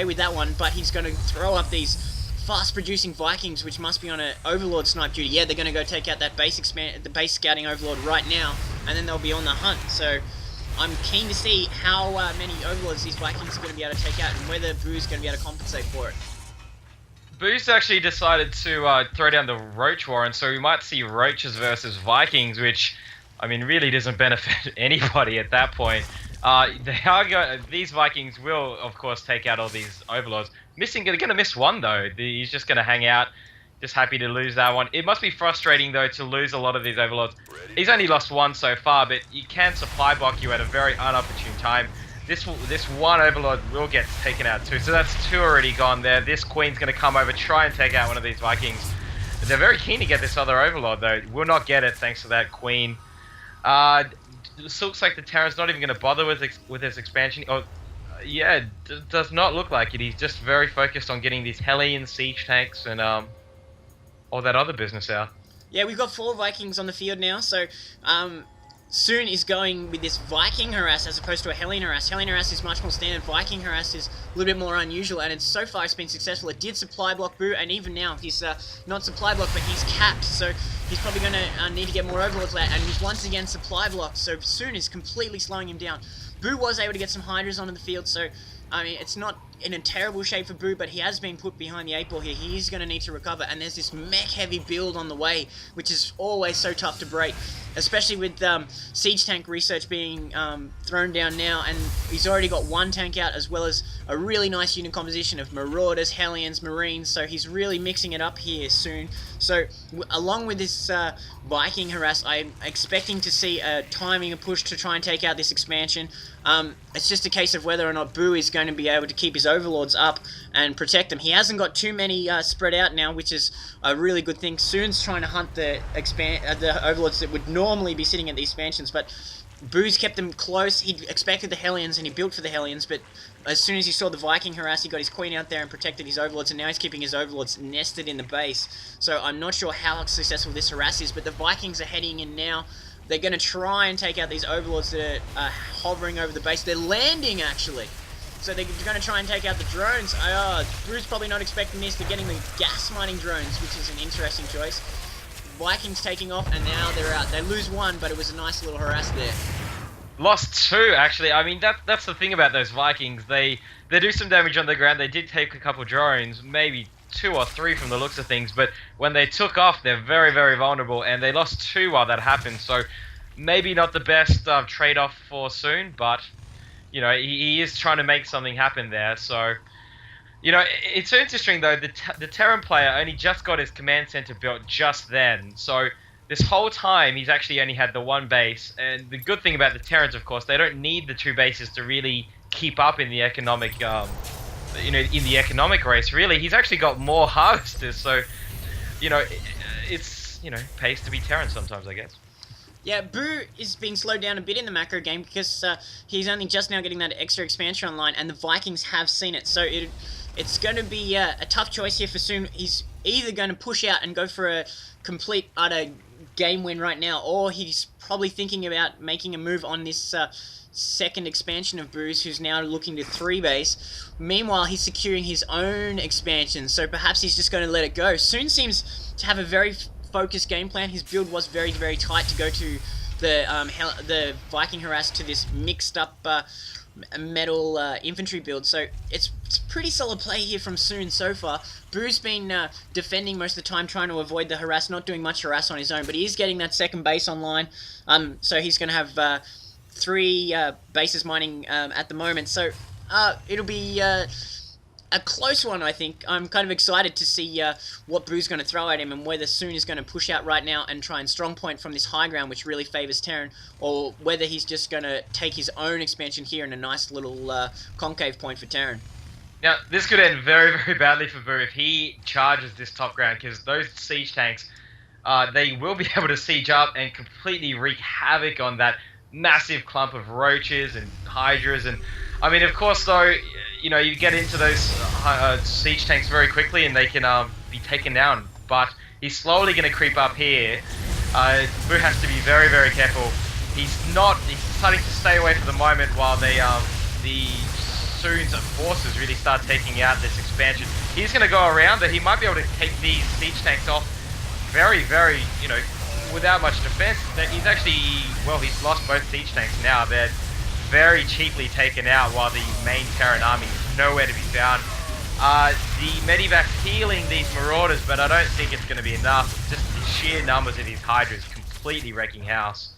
with that one, but he's going to throw up these fast-producing Vikings, which must be on an Overlord snipe duty. Yeah, they're going to go take out that the base scouting Overlord right now, and then they'll be on the hunt. So I'm keen to see how many Overlords these Vikings are going to be able to take out, and whether Boo's going to be able to compensate for it. Boo's actually decided to throw down the Roach Warren, so we might see Roaches versus Vikings, which, I mean, really doesn't benefit anybody at that point. These Vikings will, of course, take out all these Overlords. They're going to miss one, though. He's just going to hang out, just happy to lose that one. It must be frustrating, though, to lose a lot of these Overlords. He's only lost one so far, but he can supply block you at a very unopportune time. This one Overlord will get taken out, too. So that's two already gone there. This Queen's going to come over, try and take out one of these Vikings. They're very keen to get this other Overlord, though. Will not get it, thanks to that Queen. This looks like the Terran's not even going to bother with his expansion. Oh, yeah, does not look like it. He's just very focused on getting these Hellion siege tanks and all that other business out. Yeah, we've got 4 Vikings on the field now, so Soon is going with this Viking harass as opposed to a Hellion harass. Hellion harass is much more standard. Viking harass is a little bit more unusual, and so far it's been successful. It did supply block Boo, and even now he's not supply block, but he's capped, so he's probably going to need to get more Overlords out, and he's once again supply blocked, so Soon is completely slowing him down. Boo was able to get some Hydras onto the field, so I mean, it's not in a terrible shape for Boo, but he has been put behind the 8 ball here. He is going to need to recover, and there's this mech-heavy build on the way, which is always so tough to break, especially with Siege Tank research being thrown down now, and he's already got 1 tank out, as well as a really nice unit composition of Marauders, Hellions, Marines, so he's really mixing it up here soon. So, along with this Viking harass, I'm expecting to see a timing, a push to try and take out this expansion. It's just a case of whether or not Boo is going to be able to keep his Overlords up and protect them. He hasn't got too many spread out now, which is a really good thing. Soon's trying to hunt the Overlords that would normally be sitting at the expansions, but Boo's kept them close. He expected the Hellions and he built for the Hellions, but as soon as he saw the Viking harass, he got his Queen out there and protected his Overlords, and now he's keeping his Overlords nested in the base. So I'm not sure how successful this harass is, but the Vikings are heading in now. They're going to try and take out these Overlords that are hovering over the base. They're landing, actually. So they're going to try and take out the drones. Bruce probably not expecting this. They're getting the gas mining drones, which is an interesting choice. Vikings taking off, and now they're out. They lose 1, but it was a nice little harass there. Lost 2, actually. I mean, that's the thing about those Vikings. They do some damage on the ground. They did take a couple drones, maybe 2 or 3 from the looks of things, but when they took off, they're very, very vulnerable, and they lost 2 while that happened, so maybe not the best trade-off for Soon, but, you know, he is trying to make something happen there, so, you know, it's interesting, though, the Terran player only just got his command center built just then, so this whole time, he's actually only had the 1 base, and the good thing about the Terrans, of course, they don't need the 2 bases to really keep up in the economic, in the economic race, really. He's actually got more harvesters, so, you know, it's, you know, pays to be Terran sometimes, I guess. Yeah, Boo is being slowed down a bit in the macro game because he's only just now getting that extra expansion online, and the Vikings have seen it, so it's going to be a tough choice here for Soon. He's either going to push out and go for a complete, utter game win right now, or he's probably thinking about making a move on this second expansion of Boo's, who's now looking to 3 base. Meanwhile, he's securing his own expansion, so perhaps he's just going to let it go. Soon seems to have a very focused game plan. His build was very, very tight to go to the Viking harass to this mixed up metal infantry build, so it's pretty solid play here from Soon so far. Boo's been defending most of the time, trying to avoid the harass, not doing much harass on his own, but he is getting that second base online, so he's going to have 3 bases mining at the moment, so it'll be a close one, I think. I'm kind of excited to see what Boo's going to throw at him, and whether Soon is going to push out right now and try and strong point from this high ground, which really favours Terran, or whether he's just going to take his own expansion here in a nice little concave point for Terran. Now, this could end very, very badly for Boo if he charges this top ground, because those siege tanks, they will be able to siege up and completely wreak havoc on that massive clump of roaches and hydras. And I mean, of course, though, you know, you get into those siege tanks very quickly and they can be taken down, but he's slowly going to creep up here. Boo has to be very, very careful. He's deciding to stay away for the moment while the SephyreSC's forces really start taking out this expansion. He's going to go around, but he might be able to take these siege tanks off very, very, you know, without much defense. He's actually, well, he's lost both siege tanks now. They're very cheaply taken out while the main Terran army is nowhere to be found. The Medivac's healing these Marauders, but I don't think it's going to be enough. Just the sheer numbers of these Hydras completely wrecking house.